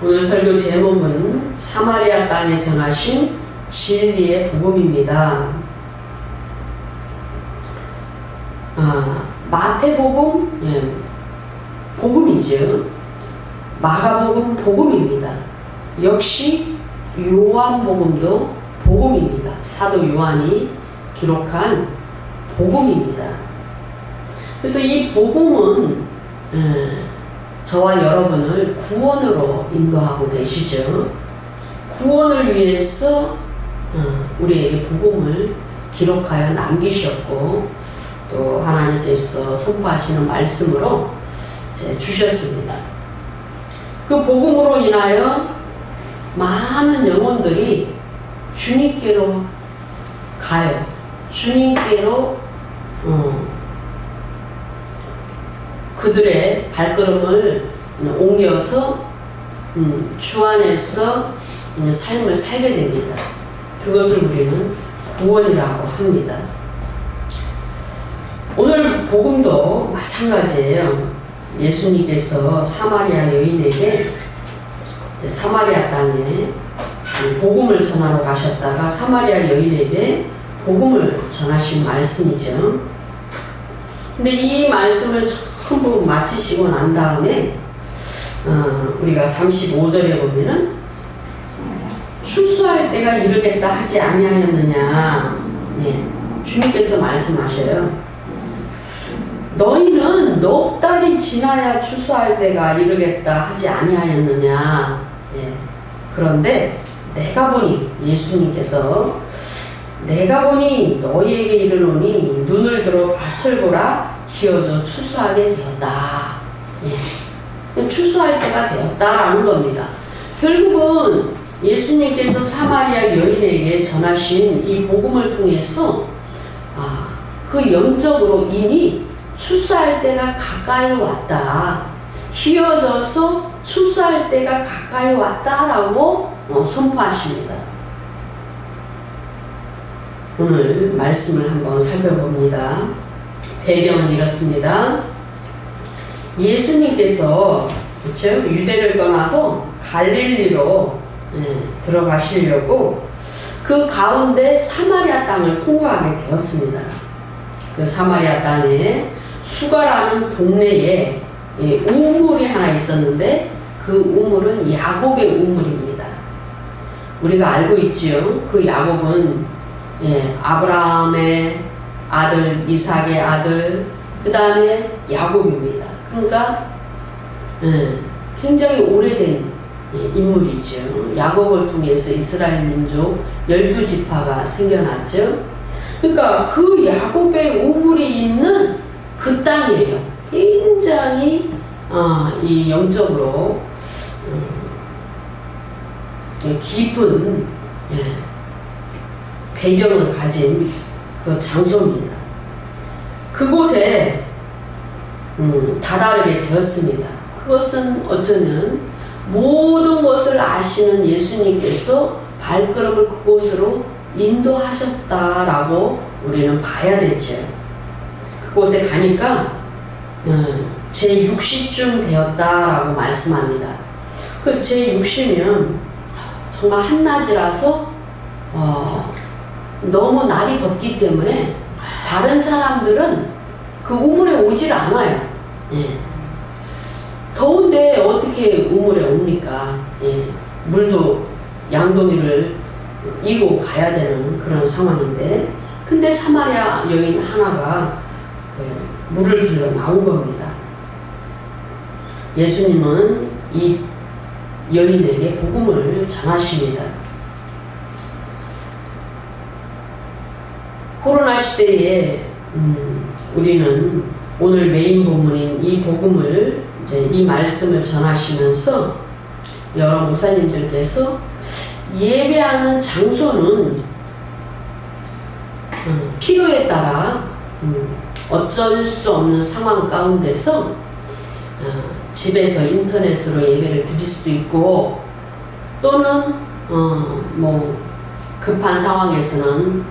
오늘 설교 제목은 사마리아 땅에 전하신 진리의 복음입니다. 마태복음, 복음이죠. 마가복음 복음입니다. 역시 요한복음도 복음입니다. 사도 요한이 기록한 복음입니다. 그래서 이 복음은 저와 여러분을 구원으로 인도하고 계시죠. 구원을 위해서 우리에게 복음을 기록하여 남기셨고 또 하나님께서 선포하시는 말씀으로 주셨습니다. 그 복음으로 인하여 많은 영혼들이 주님께로 가요. 주님께로 그들의 발걸음을 옮겨서 주 안에서 삶을 살게 됩니다. 그것을 우리는 구원이라고 합니다. 오늘 복음도 마찬가지예요. 예수님께서 사마리아 여인에게 사마리아 땅에 복음을 전하러 가셨다가 사마리아 여인에게 복음을 전하신 말씀이죠. 근데 이 말씀을 전부 마치시고 난 다음에 우리가 35절에 보면은 출소할 때가 이르겠다 하지 아니하였느냐. 주님께서 말씀하셔요. 너희는 넉 달이 지나야 출소할 때가 이르겠다 하지 아니하였느냐. 그런데 내가 보니, 예수님께서 내가 보니 너희에게 이르노니 눈을 들어 밭을 보라 희어져 추수하게 되었다. 추수할 때가 되었다라는 겁니다. 결국은 예수님께서 사마리아 여인에게 전하신 이 복음을 통해서 그 영적으로 이미 추수할 때가 가까이 왔다. 희어져서 추수할 때가 가까이 왔다라고 선포하십니다. 오늘 말씀을 한번 살펴봅니다. 배경은 이렇습니다. 예수님께서 그렇죠? 유대를 떠나서 갈릴리로 들어가시려고 그 가운데 사마리아 땅을 통과하게 되었습니다. 그 사마리아 땅에 수가라는 동네에 우물이 하나 있었는데 그 우물은 야곱의 우물입니다. 우리가 알고 있지요. 그 야곱은 아브라함의 아들, 이삭의 아들, 그 다음에 야곱입니다. 그러니까 굉장히 오래된 인물이죠. 야곱을 통해서 이스라엘 민족 12지파가 생겨났죠. 그러니까 그 야곱의 우물이 있는 그 땅이에요. 굉장히 이 영적으로 깊은 배경을 가진 그 장소입니다. 그곳에 다다르게 되었습니다. 그것은 어쩌면 모든 것을 아시는 예수님께서 발걸음을 그곳으로 인도하셨다라고 우리는 봐야 되죠. 그곳에 가니까 제6시쯤 되었다라고 말씀합니다. 그 제6시면 정말 한낮이라서 너무 날이 덥기 때문에 다른 사람들은 그 우물에 오질 않아요. 더운데 어떻게 우물에 옵니까? 물도 양동이를 이고 가야 되는 그런 상황인데, 근데 사마리아 여인 하나가 물을 길러 나온 겁니다. 예수님은 이 여인에게 복음을 전하십니다. 코로나 시대에 우리는 오늘 메인 본문인 이 복음을 이 말씀을 전하시면서 여러 목사님들께서 예배하는 장소는 필요에 따라 어쩔 수 없는 상황 가운데서 집에서 인터넷으로 예배를 드릴 수도 있고, 또는 뭐 급한 상황에서는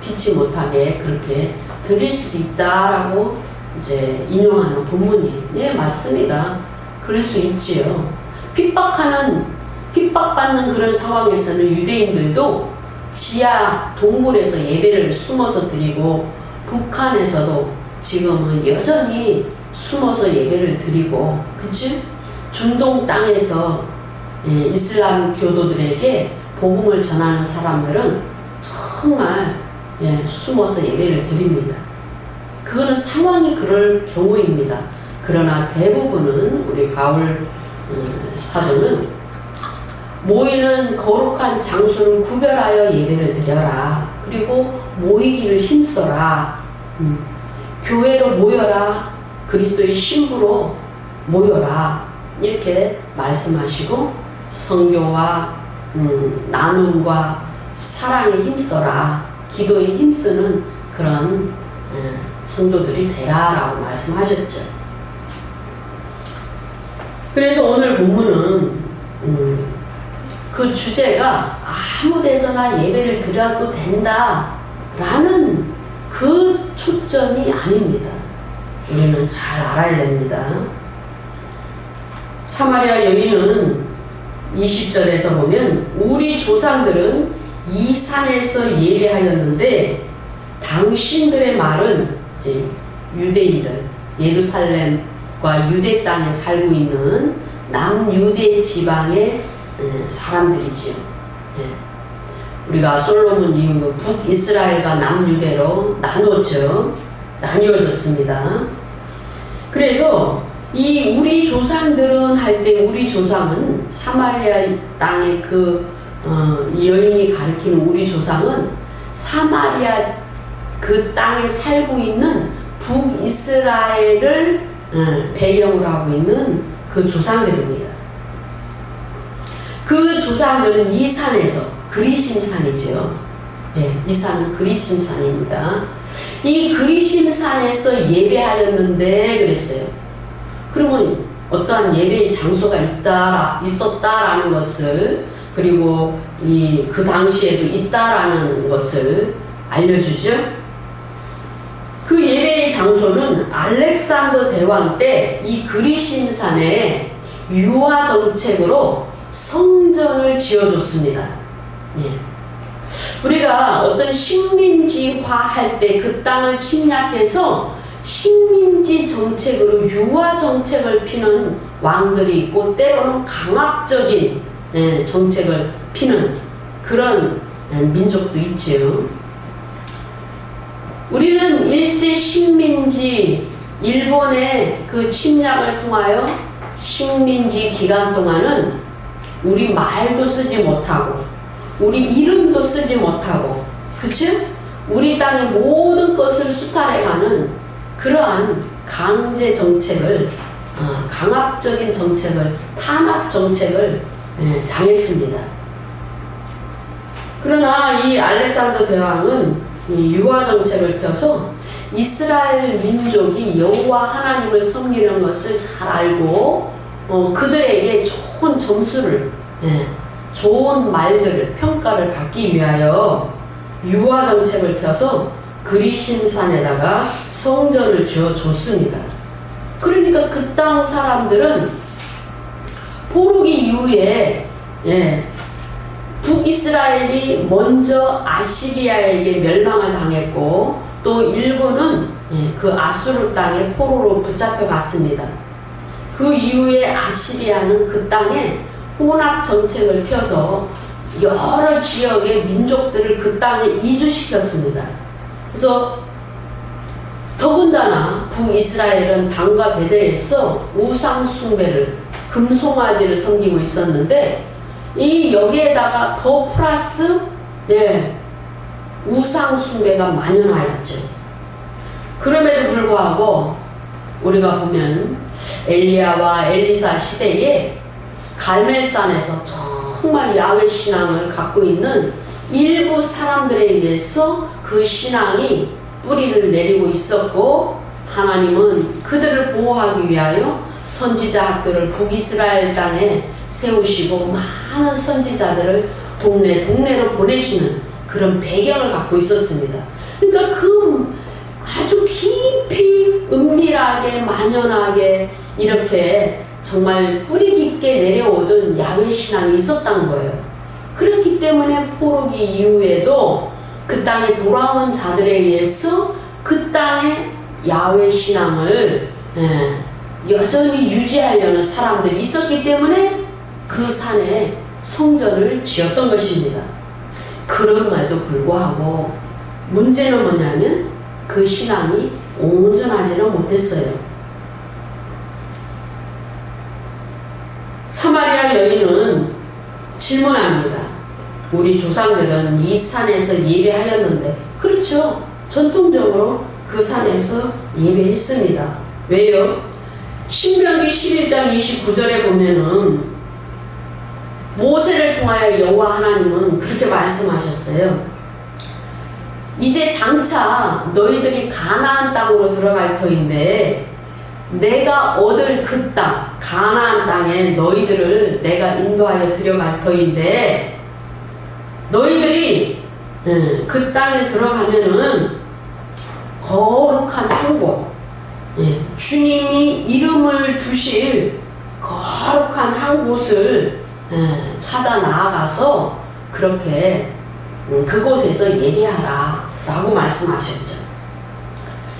피치 못하게 그렇게 드릴 수도 있다라고 이제 인용하는 본문이 맞습니다. 그럴 수 있지요. 핍박받는 그런 상황에서는 유대인들도 지하 동굴에서 예배를 숨어서 드리고, 북한에서도 지금은 여전히 숨어서 예배를 드리고, 그치? 중동 땅에서 이슬람 교도들에게 복음을 전하는 사람들은 정말 숨어서 예배를 드립니다. 그거는 상황이 그럴 경우입니다. 그러나 대부분은 우리 바울 사도는 모이는 거룩한 장소를 구별하여 예배를 드려라. 그리고 모이기를 힘써라. 교회로 모여라. 그리스도의 신부로 모여라. 이렇게 말씀하시고 성교와 나눔과 사랑에 힘써라. 기도에 힘쓰는 그런 성도들이 되라라고 말씀하셨죠. 그래서 오늘 본문은 그 주제가 아무 데서나 예배를 드려도 된다라는 그 초점이 아닙니다. 우리는 잘 알아야 됩니다. 사마리아 여인은 20절에서 보면 우리 조상들은 이 산에서 예배하였는데 당신들의 말은 이제 유대인들, 예루살렘과 유대 땅에 살고 있는 남유대 지방의 사람들이지요. 우리가 솔로몬 이후 북이스라엘과 남유대로 나뉘어졌습니다. 그래서 이 우리 조상들은 할 때 우리 조상은 사마리아 땅의 여인이 가리키는 우리 조상은 사마리아 그 땅에 살고 있는 북이스라엘을 배경으로 하고 있는 그 조상들입니다. 그 조상들은 이 산에서 그리심산이죠. 이 산은 그리심산입니다. 이 그리심산에서 예배하였는데 그랬어요. 그러면 어떠한 예배의 장소가 있었다라는 것을, 그리고 그 당시에도 있다라는 것을 알려주죠. 그 예배의 장소는 알렉산더 대왕 때 이 그리심산에 유화 정책으로 성전을 지어줬습니다. 우리가 어떤 식민지화 할 때 그 땅을 침략해서 식민지 정책으로 유화 정책을 피는 왕들이 있고, 때로는 강압적인 정책을 피는 그런 민족도 있지요. 우리는 일제 식민지 일본의 그 침략을 통하여 식민지 기간 동안은 우리 말도 쓰지 못하고 우리 이름도 쓰지 못하고, 그치? 우리 땅의 모든 것을 수탈해가는 그러한 강제 정책을, 강압적인 정책을, 탄압 정책을 당했습니다. 그러나 이 알렉산더 대왕은 이 유화 정책을 펴서 이스라엘 민족이 여호와 하나님을 섬기는 것을 잘 알고 그들에게 좋은 점수를, 좋은 말들을, 평가를 받기 위하여 유화 정책을 펴서 그리심산에다가 성전을 지어줬습니다. 그러니까 그 땅 사람들은 포로기 이후에 북이스라엘이 먼저 아시리아에게 멸망을 당했고, 또 일본은 그 아수르 땅에 포로로 붙잡혀 갔습니다. 그 이후에 아시리아는 그 땅에 혼합 정책을 펴서 여러 지역의 민족들을 그 땅에 이주시켰습니다. 그래서 더군다나 북이스라엘은 당과 베델에서 우상 숭배를, 금송아지를 섬기고 있었는데, 이 여기에다가 더 플러스 우상 숭배가 만연하였죠. 그럼에도 불구하고 우리가 보면 엘리야와 엘리사 시대에 갈멜산에서 정말 야훼 신앙을 갖고 있는 일부 사람들에 의해서 그 신앙이 뿌리를 내리고 있었고, 하나님은 그들을 보호하기 위하여 선지자 학교를 북이스라엘 땅에 세우시고 많은 선지자들을 동네로 보내시는 그런 배경을 갖고 있었습니다. 그러니까 그 아주 깊이 은밀하게 만연하게 이렇게 정말 뿌리 있게 내려오던 야훼 신앙이 있었던 거예요. 그렇기 때문에 포로기 이후에도 그 땅에 돌아온 자들에 의해서 그 땅에 야훼 신앙을 여전히 유지하려는 사람들이 있었기 때문에 그 산에 성전을 지었던 것입니다. 그럼에도 불구하고 문제는 뭐냐면 그 신앙이 온전하지는 못했어요. 사마리아 여인은 질문합니다. 우리 조상들은 이 산에서 예배하였는데, 그렇죠. 전통적으로 그 산에서 예배했습니다. 왜요? 신명기 11장 29절에 보면은 모세를 통하여 여호와 하나님은 그렇게 말씀하셨어요. 이제 장차 너희들이 가나안 땅으로 들어갈 터인데 내가 얻을 그 땅, 가나안 땅에 너희들을 내가 인도하여 들어갈 터인데 너희들이 그 땅에 들어가면은 거룩한 한 곳, 주님이 이름을 두실 거룩한 한 곳을 찾아 나아가서 그렇게 그곳에서 예배하라 라고 말씀하셨죠.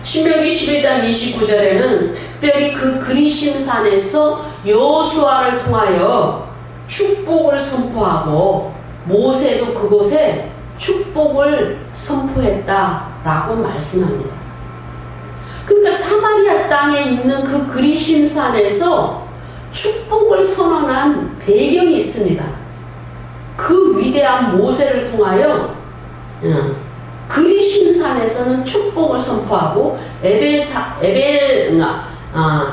신명기 11장 29절에는 특별히 그 그리심 산에서 여호수아를 통하여 축복을 선포하고 모세도 그곳에 축복을 선포했다라고 말씀합니다. 그러니까 사마리아 땅에 있는 그 그리심 산에서 축복을 선언한 배경이 있습니다. 그 위대한 모세를 통하여 그리심 산에서는 축복을 선포하고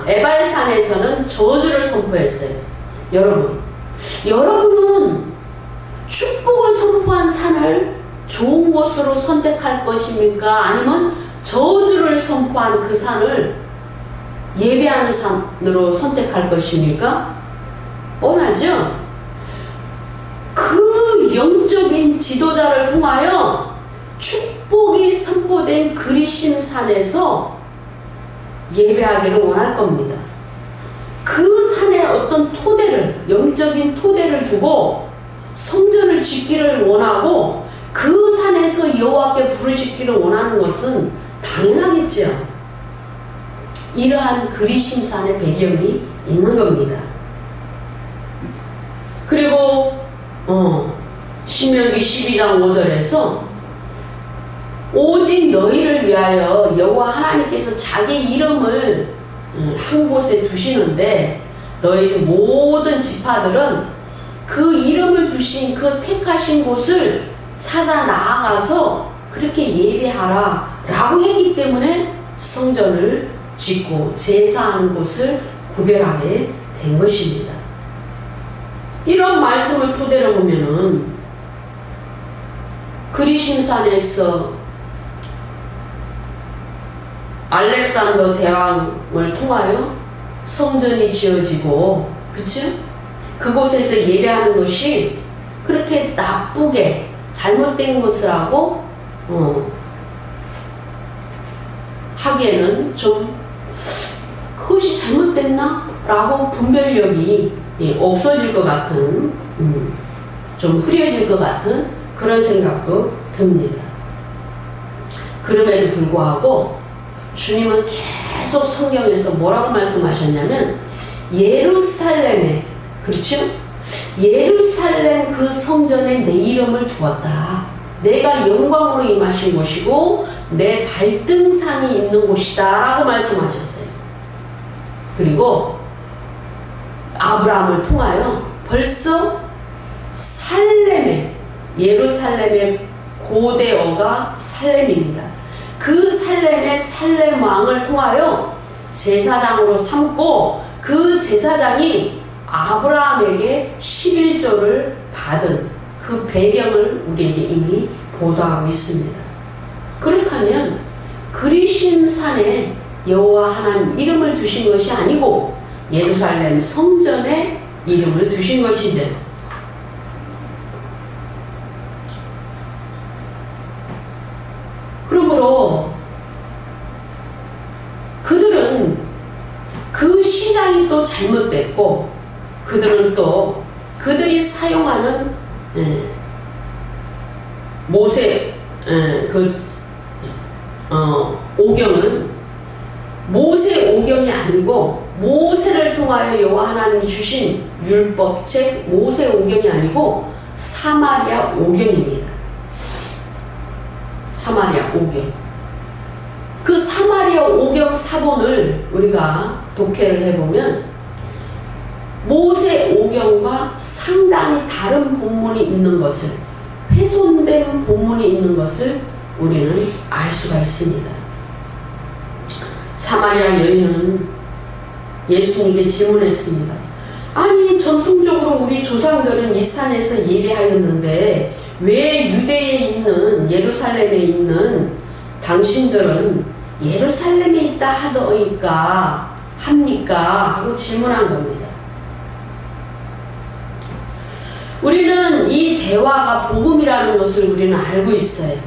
에발산에서는 저주를 선포했어요. 여러분은 축복을 선포한 산을 좋은 곳으로 선택할 것입니까? 아니면 저주를 선포한 그 산을 예배하는 산으로 선택할 것입니까? 뻔하죠? 그 영적인 지도자를 통하여 축복이 선포된 그리심 산에서 예배하기를 원할 겁니다. 그 산에 어떤 토대를, 영적인 토대를 두고 성전을 짓기를 원하고 그 산에서 여호와께 불을 짓기를 원하는 것은 당연하겠죠. 이러한 그리심 산의 배경이 있는 겁니다. 그리고 신명기 12장 5절에서 오직 너희를 위하여 여호와 하나님께서 자기 이름을 한 곳에 두시는데 너희 모든 지파들은 그 이름을 두신 그 택하신 곳을 찾아 나아가서 그렇게 예배하라 라고 했기 때문에 성전을 짓고 제사하는 곳을 구별하게 된 것입니다. 이런 말씀을 토대로 보면은 그리심산에서 알렉산더 대왕을 통하여 성전이 지어지고, 그쵸? 그곳에서 예배하는 것이 그렇게 나쁘게 잘못된 것이라고 하기에는 좀 그것이 잘못됐나? 라고 분별력이 없어질 것 같은, 좀 흐려질 것 같은 그런 생각도 듭니다. 그럼에도 불구하고 주님은 계속 성경에서 뭐라고 말씀하셨냐면 예루살렘에, 그렇죠? 예루살렘 그 성전에 내 이름을 두었다. 내가 영광으로 임하신 곳이고 내 발등상이 있는 곳이다 라고 말씀하셨어요. 그리고 아브라함을 통하여 벌써 살렘에, 예루살렘의 고대어가 살렘입니다. 그 살렘의 살렘 왕을 통하여 제사장으로 삼고 그 제사장이 아브라함에게 11조를 받은 그 배경을 우리에게 이미 보도하고 있습니다. 그렇다면 그리심산에 여호와 하나님 이름을 두신 것이 아니고 예루살렘 성전에 이름을 두신 것이죠. 그러므로 그들은 그 시장이 또 잘못됐고 그들은 또 그들이 사용하는 모세 오경은 모세 오경이 아니고 모세를 통하여 여호와 하나님이 주신 율법책 모세 오경이 아니고 사마리아 오경입니다. 사마리아 오경. 그 사마리아 오경 사본을 우리가 독해를 해보면 모세 오경과 상당히 다른 본문이 있는 것을, 훼손된 본문이 있는 것을 우리는 알 수가 있습니다. 사마리아 여인은 예수님께 질문했습니다. 아니, 전통적으로 우리 조상들은 이 산에서 예배하였는데 왜 유대에 있는, 예루살렘에 있는 당신들은 예루살렘에 있다 하더이까 합니까? 하고 질문한 겁니다. 우리는 이 대화가 복음이라는 것을 우리는 알고 있어요.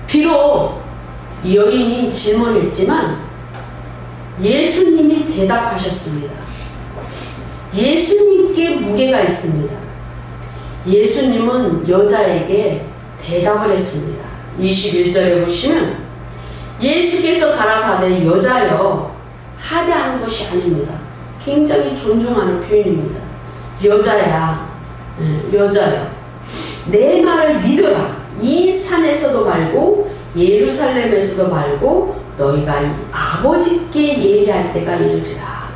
비록 여인이 질문했지만 예수님이 대답하셨습니다. 예수님께 무게가 있습니다. 예수님은 여자에게 대답을 했습니다. 21절에 보시면 예수께서 가라사대 여자여 하대하는 것이 아닙니다. 굉장히 존중하는 표현입니다. 여자야, 여자여, 내 말을 믿어라. 이 산에서도 말고 예루살렘에서도 말고 너희가 아버지께 예배할 때가 이르리라.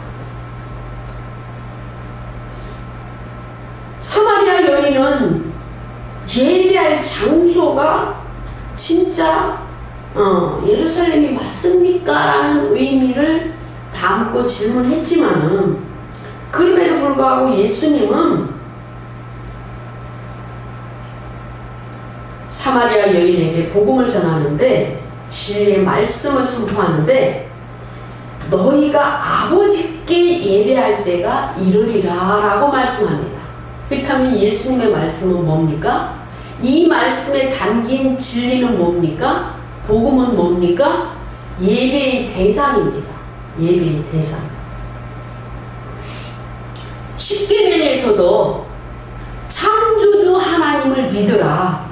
사마리아 여인은 예배할 장소가 진짜 예루살렘이 맞습니까? 라는 의미를 담고 질문했지만은 그럼에도 불구하고 예수님은 사마리아 여인에게 복음을 전하는데, 진리의 말씀을 선포하는데, 너희가 아버지께 예배할 때가 이르리라 라고 말씀합니다. 그렇다면 예수님의 말씀은 뭡니까? 이 말씀에 담긴 진리는 뭡니까? 복음은 뭡니까? 예배의 대상입니다. 예배의 대상. 십계명에서도 창조주 하나님을 믿으라.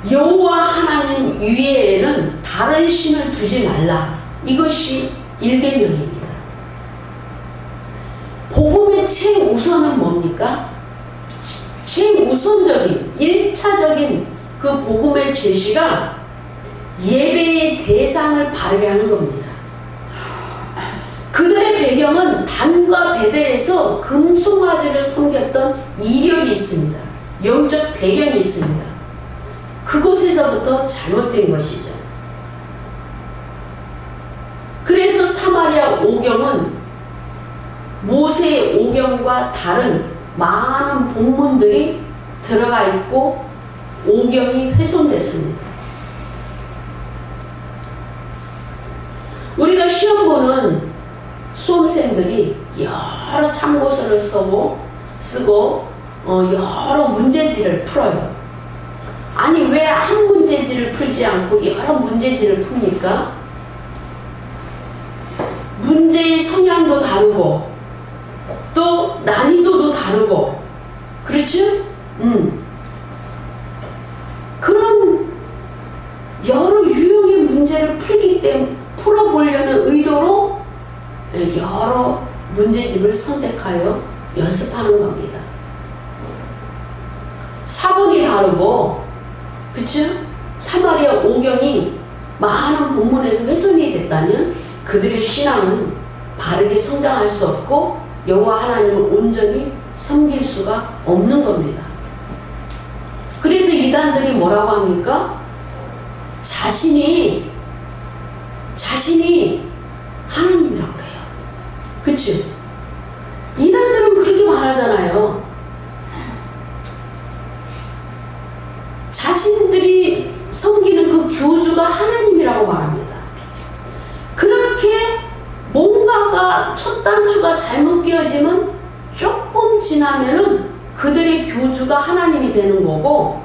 여호와 하나님 위에는 다른 신을 두지 말라. 이것이 1계명입니다. 복음의 최우선은 뭡니까? 최우선적인 1차적인 그 복음의 제시가 예배의 대상을 바르게 하는 겁니다. 그들의 배경은 단과 베델에서 금송아지를 섬겼던 이력이 있습니다. 영적 배경이 있습니다. 그곳에서부터 잘못된 것이죠. 그래서 사마리아 오경은 모세의 오경과 다른 많은 본문들이 들어가 있고 오경이 훼손됐습니다. 우리가 시험 보는 수험생들이 여러 참고서를 쓰고 여러 문제지를 풀어요. 아니, 왜 한 문제지를 풀지 않고 여러 문제지를 풉니까? 문제의 성향도 다르고 또 난이도도 다르고, 그렇죠? 그런 여러 유형의 문제를 풀어보려는 의도로 여러 문제집을 선택하여 연습하는 겁니다. 사본이 다르고, 그쵸? 사마리아 오경이 많은 본문에서 훼손이 됐다면 그들의 신앙은 바르게 성장할 수 없고 여호와 하나님을 온전히 섬길 수가 없는 겁니다. 그래서 이단들이 뭐라고 합니까? 자신이 하나님이라고 그래요. 그치? 이단들은 그렇게 말하잖아요. 자신들이 섬기는 그 교주가 하나님이라고 말합니다. 그렇게 뭔가가 첫 단추가 잘못 끼어지면 조금 지나면은 그들의 교주가 하나님이 되는 거고,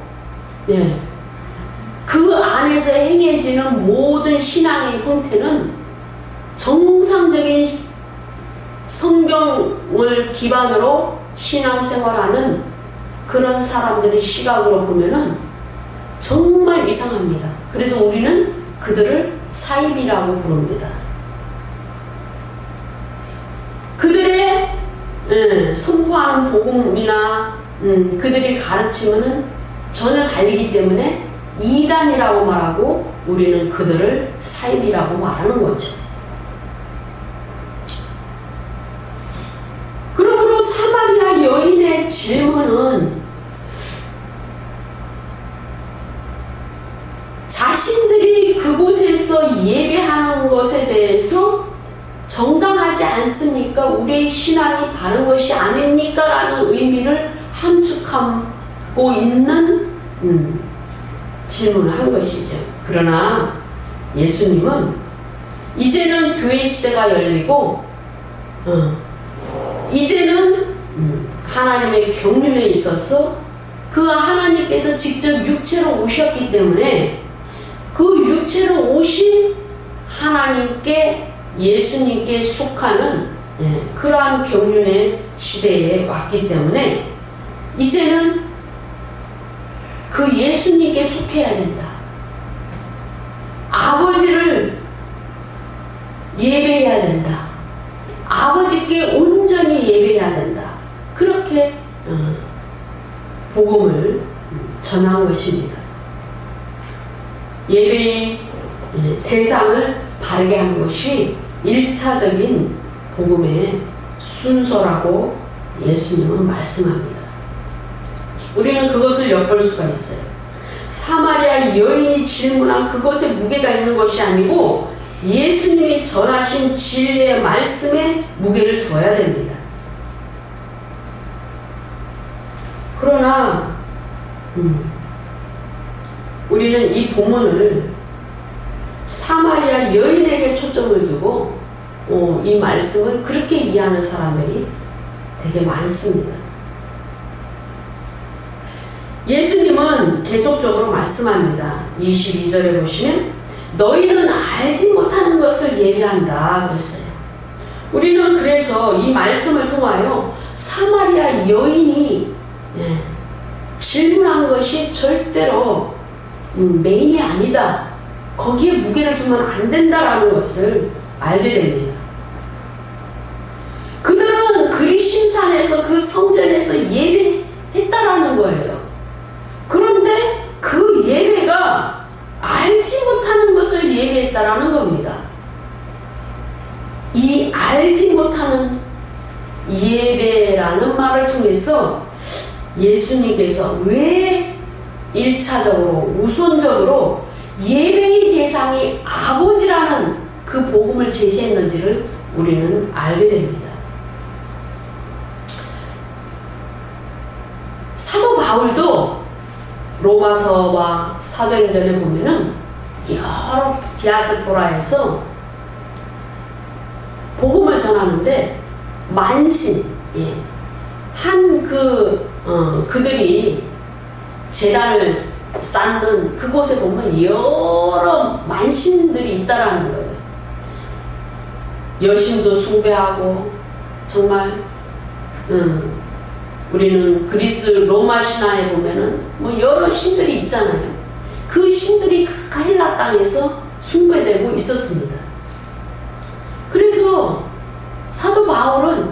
그 안에서 행해지는 모든 신앙의 형태는 정상적인 성경을 기반으로 신앙생활하는 그런 사람들의 시각으로 보면은 정말 이상합니다. 그래서 우리는 그들을 사입이라고 부릅니다. 그들의 선포하는 복음이나 그들이 가르침은 전혀 다르기 때문에 이단이라고 말하고 우리는 그들을 사입이라고 말하는 거죠. 그러므로 사마리아 여인의 질문은 자신들이 그곳에서 예배하는 것에 대해서 정당하지 않습니까? 우리의 신앙이 바른 것이 아닙니까? 라는 의미를 함축하고 있는 질문을 한 것이죠. 그러나 예수님은 이제는 교회 시대가 열리고 이제는 하나님의 경륜에 있어서 그 하나님께서 직접 육체로 오셨기 때문에 그 육체로 오신 하나님께 예수님께 속하는 그러한 경륜의 시대에 왔기 때문에 이제는 그 예수님께 속해야 된다. 아버지를 예배해야 된다. 아버지께 온전히 예배해야 된다. 그렇게 복음을 전한 것입니다. 예배의 대상을 바르게 한 것이 1차적인 복음의 순서라고 예수님은 말씀합니다. 우리는 그것을 엿볼 수가 있어요. 사마리아 여인이 질문한 그것에 무게가 있는 것이 아니고 예수님이 전하신 진리의 말씀에 무게를 두어야 됩니다. 그러나 우리는 이 본문을 사마리아 여인에게 초점을 두고 이 말씀을 그렇게 이해하는 사람들이 되게 많습니다. 예수님은 계속적으로 말씀합니다. 22절에 보시면 너희는 알지 못하는 것을 예배한다 그랬어요. 우리는 그래서 이 말씀을 통하여 사마리아 여인이 질문한 것이 절대로 메인이 아니다. 거기에 무게를 두면 안 된다라는 것을 알게 됩니다. 그들은 그리심산에서 그 성전에서 예배했다라는 거예요. 그런데 그 예배가 알지 못하는 것을 예배했다라는 겁니다. 이 알지 못하는 예배라는 말을 통해서 예수님께서 왜 1차적으로 우선적으로 예배의 대상이 아버지라는 그 복음을 제시했는지를 우리는 알게 됩니다. 사도 바울도 로마서와 사도행전에 보면은 여러 디아스포라에서 복음을 전하는데 만신, 그들이 제단을 쌓는 그곳에 보면 여러 만신들이 있다라는 거예요. 여신도 숭배하고 정말 우리는 그리스 로마 신화에 보면은 뭐 여러 신들이 있잖아요. 그 신들이 다 헬라 땅에서 숭배되고 있었습니다. 그래서 사도 바울은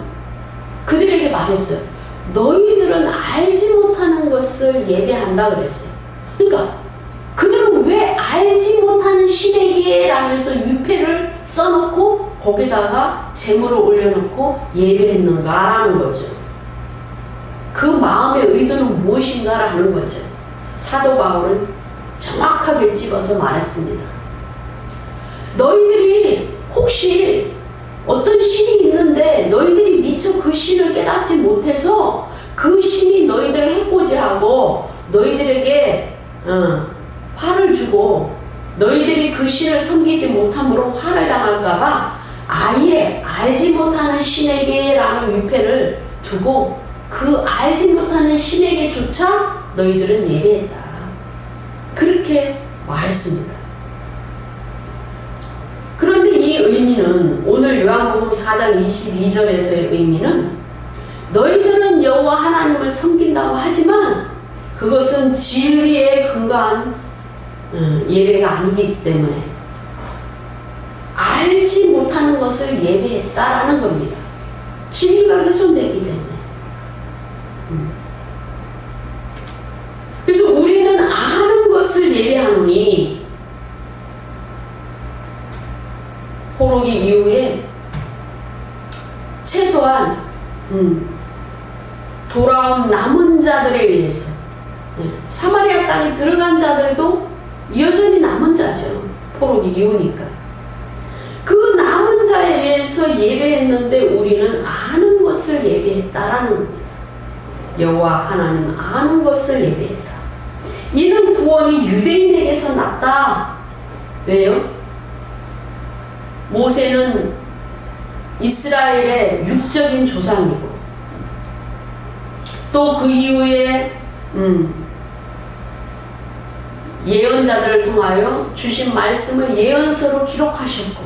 그들에게 말했어요. 너희들은 알지 못하는 것을 예배한다 그랬어요. 그러니까 그들은 왜 알지 못하는 시대기에 라면서 유패를 써놓고 거기다가 제물을 올려놓고 예배를 했는가라는 거죠. 그 마음의 의도는 무엇인가라는 거죠. 사도 바울은 정확하게 집어서 말했습니다. 너희들이 혹시 어떤 신이 있는데 너희들이 미처 그 신을 깨닫지 못해서 그 신이 너희들을 해코지하고 너희들에게 화를 주고 너희들이 그 신을 섬기지 못함으로 화를 당할까봐 아예 알지 못하는 신에게 라는 위패를 두고 그 알지 못하는 신에게조차 너희들은 예배했다. 그렇게 말했습니다. 그런데 이 의미는 오늘 요한복음 4장 22절에서의 의미는 너희들은 여호와 하나님을 섬긴다고 하지만 그것은 진리에 근거한 예배가 아니기 때문에 알지 못하는 것을 예배했다라는 겁니다. 진리가 훼손되기 때문에. 그래서 우리는 아는 것을 예배하노니 포로기 이후에 최소한 돌아온 남은 자들에 의해서 사마리아 땅에 들어간 자들도 여전히 남은 자죠. 포로기 이후니까. 그 남은 자에 의해서 예배했는데 우리는 아는 것을 예배했다라는 겁니다. 여호와 하나님은 아는 것을 예배했다. 이는 구원이 유대인에게서 났다. 왜요? 모세는 이스라엘의 육적인 조상이고 또 그 이후에 예언자들을 통하여 주신 말씀을 예언서로 기록하셨고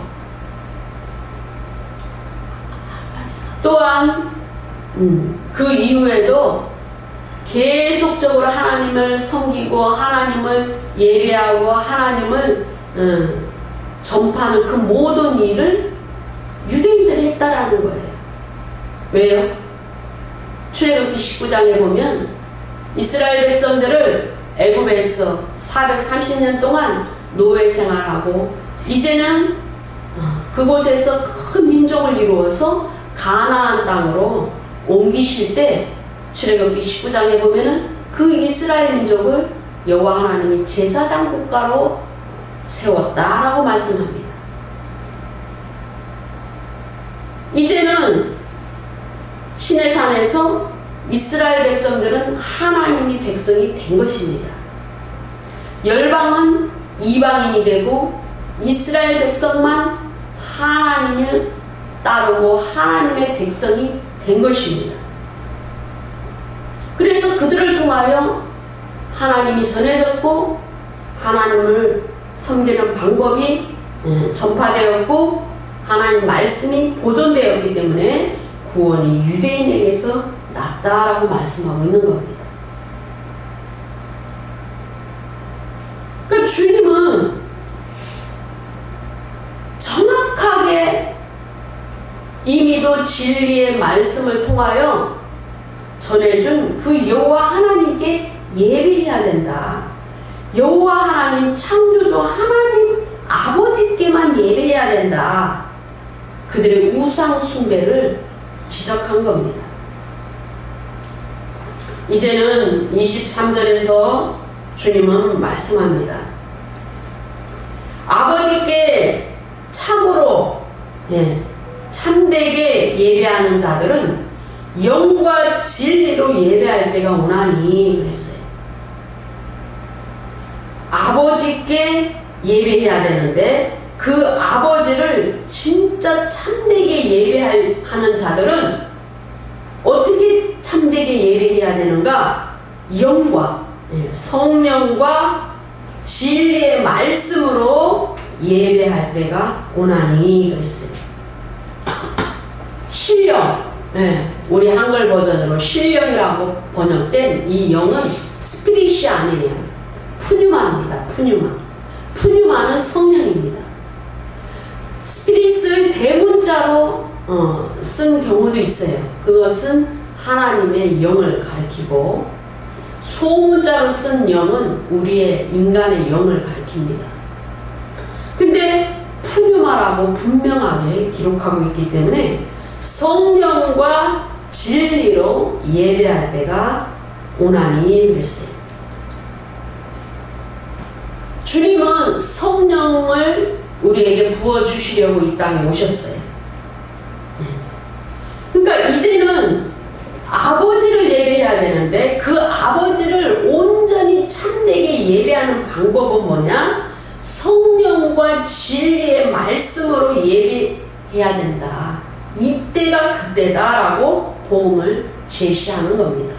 또한 그 이후에도 계속적으로 하나님을 섬기고 하나님을 예배하고 하나님을 전파하는 그 모든 일을 유대인들이 했다라는 거예요. 왜요? 출애굽기 19장에 보면 이스라엘 백성들을 애굽에서 430년 동안 노예 생활하고 이제는 그곳에서 큰 민족을 이루어서 가나안 땅으로 옮기실 때 출애굽기 19장에 보면은 그 이스라엘 민족을 여호와 하나님이 제사장 국가로 세웠다라고 말씀합니다. 이제는 시내산에서 이스라엘 백성들은 하나님이 백성이 된 것입니다. 열방은 이방인이 되고 이스라엘 백성만 하나님을 따르고 하나님의 백성이 된 것입니다. 그래서 그들을 통하여 하나님이 전해졌고 하나님을 섬기는 방법이 전파되었고 하나님 말씀이 보존되었기 때문에 구원이 유대인에게서 났다라고 말씀하고 있는 겁니다. 그러니까 주님은 정확하게 이미도 진리의 말씀을 통하여 전해준 그 여호와 하나님께 예배해야 된다. 여호와 하나님 창조주 하나님 아버지께만 예배해야 된다. 그들의 우상 숭배를 지적한 겁니다. 이제는 23절에서 주님은 말씀합니다. 아버지께 참으로 참되게 예배하는 자들은 영과 진리로 예배할 때가 오나니 그랬어요. 아버지께 예배해야 되는데 그 아버지를 진짜 참되게 예배하는 자들은 어떻게 참되게 예배해야 되는가? 영과 성령과 진리의 말씀으로 예배할 때가 오나니 그랬어요. 신령, 우리 한글 버전으로 신령이라고 번역된 이 영은 스피릿이 아니에요. 푸뉴마입니다. 푸뉴마는 성령입니다. 스피릿을 대문자로 쓴 경우도 있어요. 그것은 하나님의 영을 가리키고 소문자로 쓴 영은 우리의 인간의 영을 가리킵니다. 근데 푸뉴마라고 분명하게 기록하고 있기 때문에 성령과 진리로 예배할 때가 오나니 그랬어요. 주님은 성령을 우리에게 부어주시려고 이 땅에 오셨어요. 그러니까 이제는 아버지를 예배해야 되는데 그 아버지를 온전히 참되게 예배하는 방법은 뭐냐? 성령과 진리의 말씀으로 예배해야 된다. 이때가 그때다라고 복음을 제시하는 겁니다.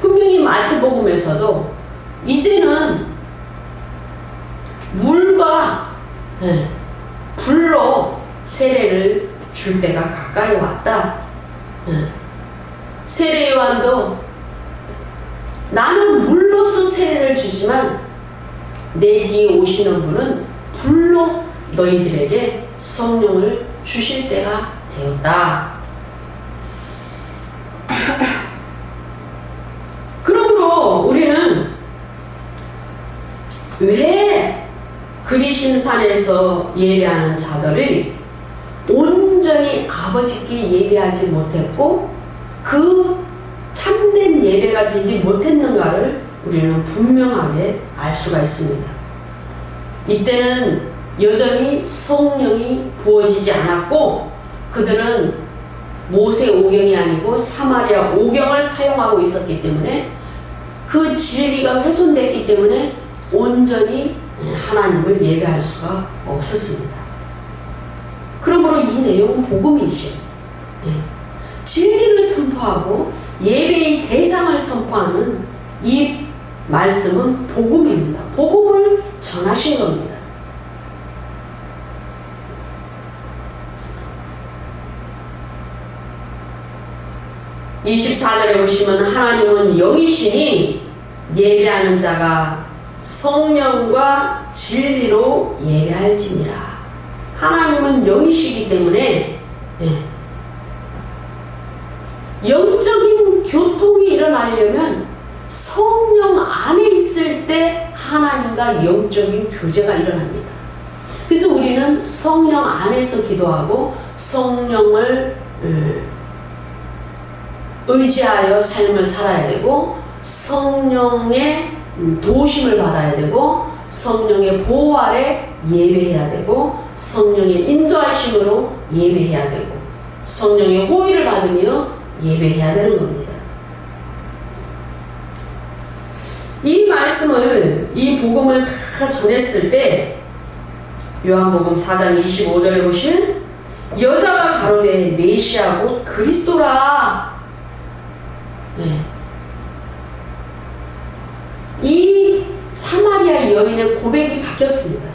분명히 마태복음에서도 이제는 물과 불로 세례를 줄 때가 가까이 왔다. 세례 요한도 나는 물로서 세례를 주지만 내 뒤에 오시는 분은 불로 너희들에게 성령을 주실 때가 되었다. 그러므로 우리는 왜 그리심산에서 예배하는 자들을 온전히 아버지께 예배하지 못했고 그 참된 예배가 되지 못했는가를 우리는 분명하게 알 수가 있습니다. 이때는 여전히 성령이 부어지지 않았고 그들은 모세 오경이 아니고 사마리아 오경을 사용하고 있었기 때문에 그 진리가 훼손됐기 때문에 온전히 하나님을 예배할 수가 없었습니다. 그러므로 이 내용은 복음이죠. 진리를 선포하고 예배의 대상을 선포하는 이 말씀은 복음입니다. 복음을 전하신 겁니다. (24절에) 보시면 하나님은 영이시니 예배하는 자가 성령과 진리로 예배할지니라. 하나님은 영이시기 때문에 영적인 교통이 일어나려면 성령 안에 있을 때 하나님과 영적인 교제가 일어납니다. 그래서 우리는 성령 안에서 기도하고 성령을 의지하여 삶을 살아야 되고 성령의 도우심을 받아야 되고 성령의 보호 아래 예배해야 되고 성령의 인도하심으로 예배해야 되고 성령의 호의를 받으며 예배해야 되는 겁니다. 이 말씀을 이 복음을 다 전했을 때 요한복음 4장 25절에 보시면 여자가 가로되 메시아 곧 그리스도라. 이 사마리아 여인의 고백이 바뀌었습니다.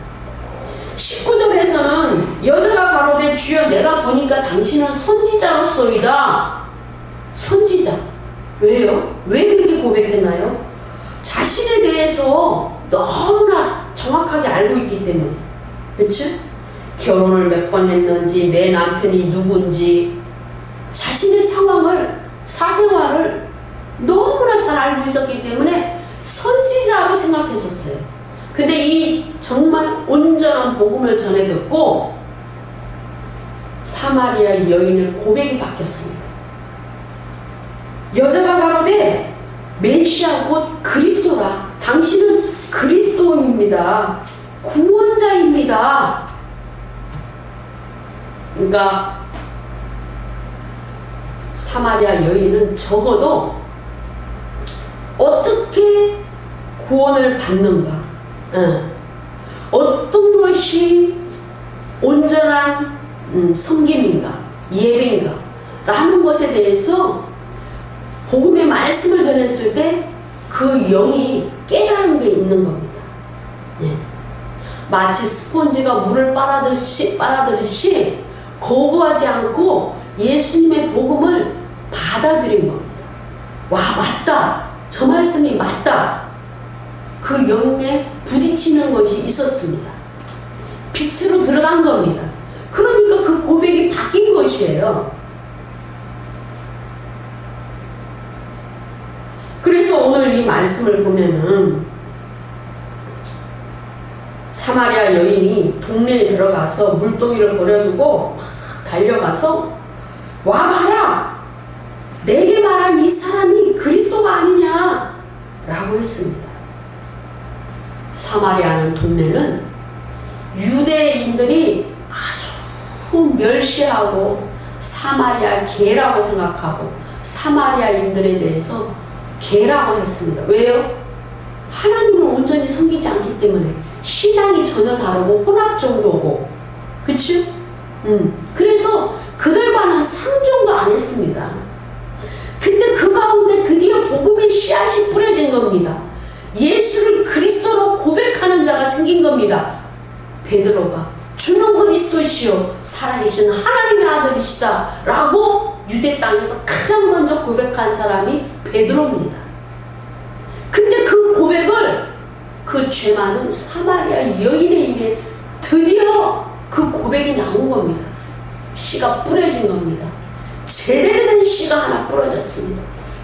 19절에서는 여자가 가로되 주여 내가 보니까 당신은 선지자로소이다. 선지자. 왜요? 왜 그렇게 고백했나요? 자신에 대해서 너무나 정확하게 알고 있기 때문에. 그치? 결혼을 몇 번 했는지 내 남편이 누군지 자신의 상황을 사생활을 너무나 잘 알고 있었기 때문에 선지자로 생각했었어요. 근데 이 정말 온전한 복음을 전해 듣고 사마리아 여인의 고백이 바뀌었습니다. 여자가 가로되 메시아 곧 그리스도라. 당신은 그리스도입니다. 구원자입니다. 그러니까 사마리아 여인은 적어도 어떻게 구원을 받는가, 어떤 것이 온전한 섬김인가, 예배인가 라는 것에 대해서 복음의 말씀을 전했을 때 그 영이 깨달은 게 있는 겁니다. 마치 스폰지가 물을 빨아들이시 거부하지 않고 예수님의 복음을 받아들인 겁니다. 와, 맞다. 저 말씀이 맞다. 그 영에 부딪히는 것이 있었습니다. 빛으로 들어간 겁니다. 그러니까 그 고백이 바뀐 것이에요. 그래서 오늘 이 말씀을 보면은 사마리아 여인이 동네에 들어가서 물동이를 버려두고 막 달려가서 와봐라! 내게 말한 이 사람이 그리스도가 아니냐 라고 했습니다. 사마리아는 동네는 유대인들이 아주 멸시하고 사마리아 개라고 생각하고 사마리아인들에 대해서 개라고 했습니다. 왜요? 하나님을 온전히 섬기지 않기 때문에 신앙이 전혀 다르고 혼합종교고, 그치? 그래서 그들과는 상종도 안 했습니다. 근데 그 가운데 드디어 복음의 씨앗이 뿌려진 겁니다. 예수를 그리스도로 고백하는 자가 생긴 겁니다. 베드로가 주는 그리스도시요 살아계신 하나님의 아들이시다 라고 유대 땅에서 가장 먼저 고백한 사람이 베드로입니다. 근데 그 고백을 그 죄 많은 사마리아 여인의 입에 드디어 그 고백이 나온 겁니다. 씨가 뿌려진 겁니다. 제대로 된 씨가 하나 뿌려졌습니다.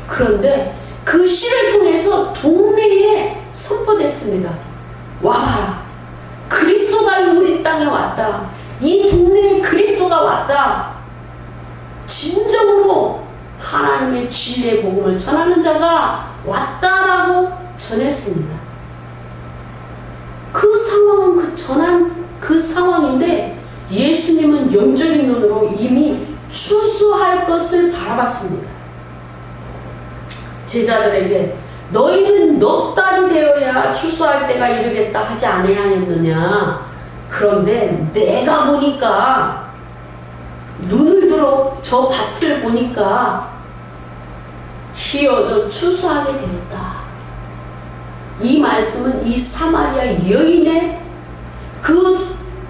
그런데 그 씨를 통해서 동네에 선포됐습니다. 와봐라. 그리스도가 우리 땅에 왔다. 이 동네에 그리스도가 왔다. 진정으로 하나님의 진리의 복음을 전하는 자가 왔다라고 전했습니다. 그 상황은 그 전한 그 상황인데 예수님은 영적인 눈으로 이미 추수할 것을 바라봤습니다. 제자들에게 너희는 넉 달이 되어야 추수할 때가 이르겠다 하지 아니하였느냐. 그런데 내가 보니까 눈을 들어 저 밭을 보니까 휘어져 추수하게 되었다. 이 말씀은 이 사마리아 여인의 그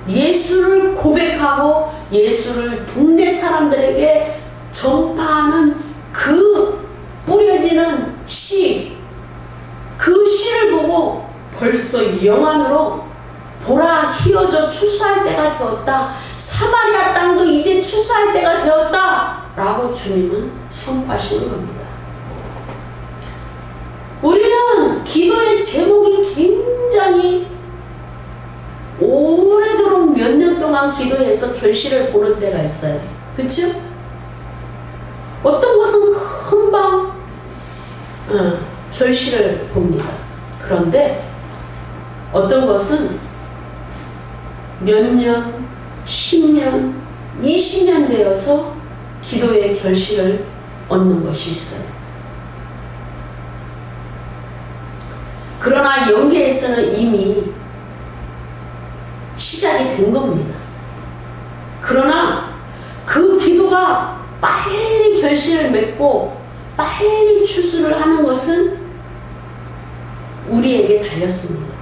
예수를 고백하고 예수를 동네 사람들에게 전파하는 그 뿌려지는 씨, 그 씨를 보고 벌써 영 안으로 보라 휘어져 추수할 때가 되었다. 사마리아 땅도 이제 추수할 때가 되었다 라고 주님은 선포하시는 겁니다. 우리는 기도의 제목이 굉장히 오래도록 몇 년 동안 기도해서 결실을 보는 때가 있어요. 그렇죠? 어떤 것은 금방 결실을 봅니다. 그런데 어떤 것은 몇 년, 10년, 20년 되어서 기도의 결실을 얻는 것이 있어요. 그러나 영계에서는 이미 시작이 된 겁니다. 그러나 그 기도가 빨리 결실을 맺고 빨리 추수를 하는 것은 우리에게 달렸습니다.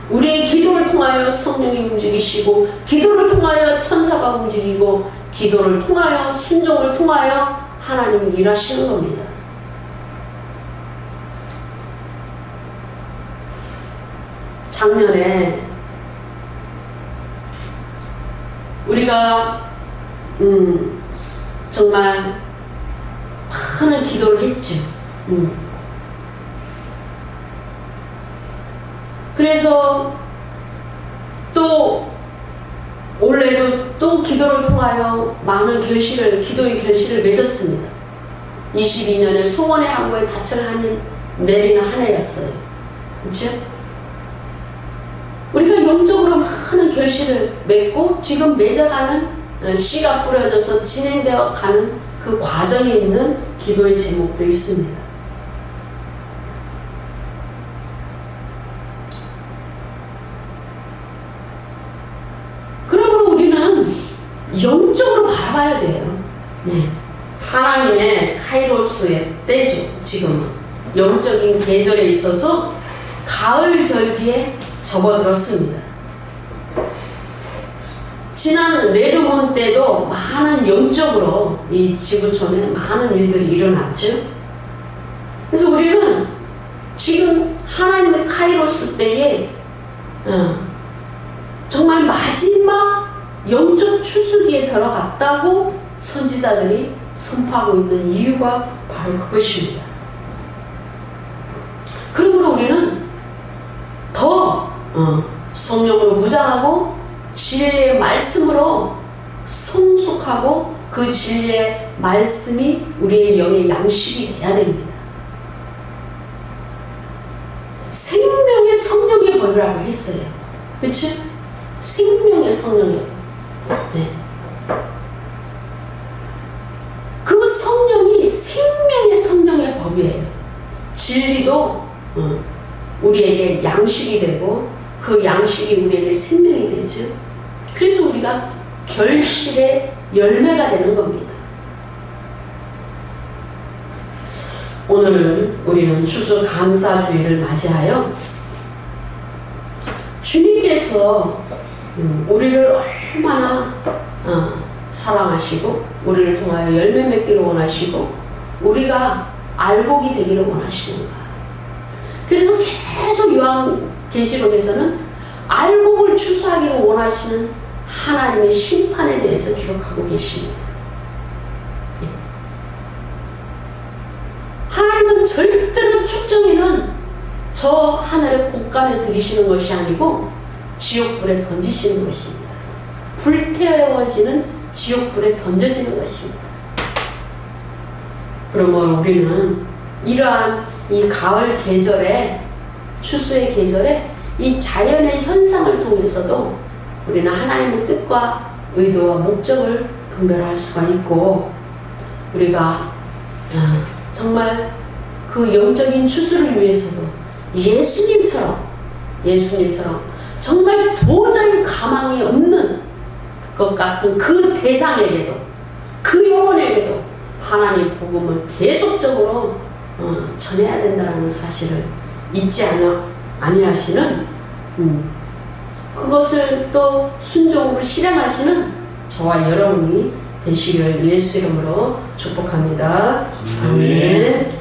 우리의 기도를 통하여 성령이 움직이시고 기도를 통하여 천사가 움직이고 기도를 통하여 순종을 통하여 하나님이 일하시는 겁니다. 작년에 우리가 정말 많은 기도를 했죠. 그래서 또 올해도 또 기도를 통하여 많은 기도의 결실을 맺었습니다. 22년에 소원의 항구에 닻을 내리는 한 해였어요. 그렇죠? 우리가 영적으로 많은 결실을 맺고 지금 맺어가는 씨가 뿌려져서 진행되어 가는 그 과정에 있는 기도의 제목도 있습니다. 그러므로 우리는 영적으로 바라봐야 돼요. 네. 하나님의 카이로스의 때죠. 지금은 영적인 계절에 있어서 가을 절기에 접어들었습니다. 지난 레드몬 때도 많은 영적으로 이 지구촌에 많은 일들이 일어났죠. 그래서 우리는 지금 하나님의 카이로스 때에 정말 마지막 영적 추수기에 들어갔다고 선지자들이 선포하고 있는 이유가 바로 그것입니다. 그러므로 우리는 더 성령으로 무장하고 진리의 말씀으로 성숙하고 그 진리의 말씀이 우리의 영의 양식이 돼야 됩니다. 생명의 성령의 법이라고 했어요. 그렇지? 생명의 성령의 법. 네. 그 성령이 생명의 성령의 법이에요. 진리도 우리에게 양식이 되고 그 양식이 우리에게 생명이 되죠. 그래서 우리가 결실의 열매가 되는 겁니다. 오늘 우리는 추수감사주일을 맞이하여 주님께서 우리를 얼마나 사랑하시고 우리를 통하여 열매 맺기를 원하시고 우리가 알복이 되기를 원하시는가. 그래서 계속 요한계시록에서는 알복을 추수하기를 원하시는 하나님의 심판에 대해서 기록하고 계십니다. 하나님은 절대로 축정이는 저 하늘의 곳간에 들이시는 것이 아니고 지옥불에 던지시는 것입니다. 불태워지는 지옥불에 던져지는 것입니다. 그러면 우리는 이러한 이 가을 계절에 추수의 계절에 이 자연의 현상을 통해서도 우리는 하나님의 뜻과 의도와 목적을 분별할 수가 있고 우리가 정말 그 영적인 추수를 위해서도 예수님처럼 정말 도저히 가망이 없는 것 같은 그 대상에게도 그 영혼에게도 하나님 복음을 계속적으로 전해야 된다는 사실을 잊지 아니하시는 그것을 또 순종으로 실행하시는 저와 여러분이 되시기를 예수 이름으로 축복합니다. 아멘.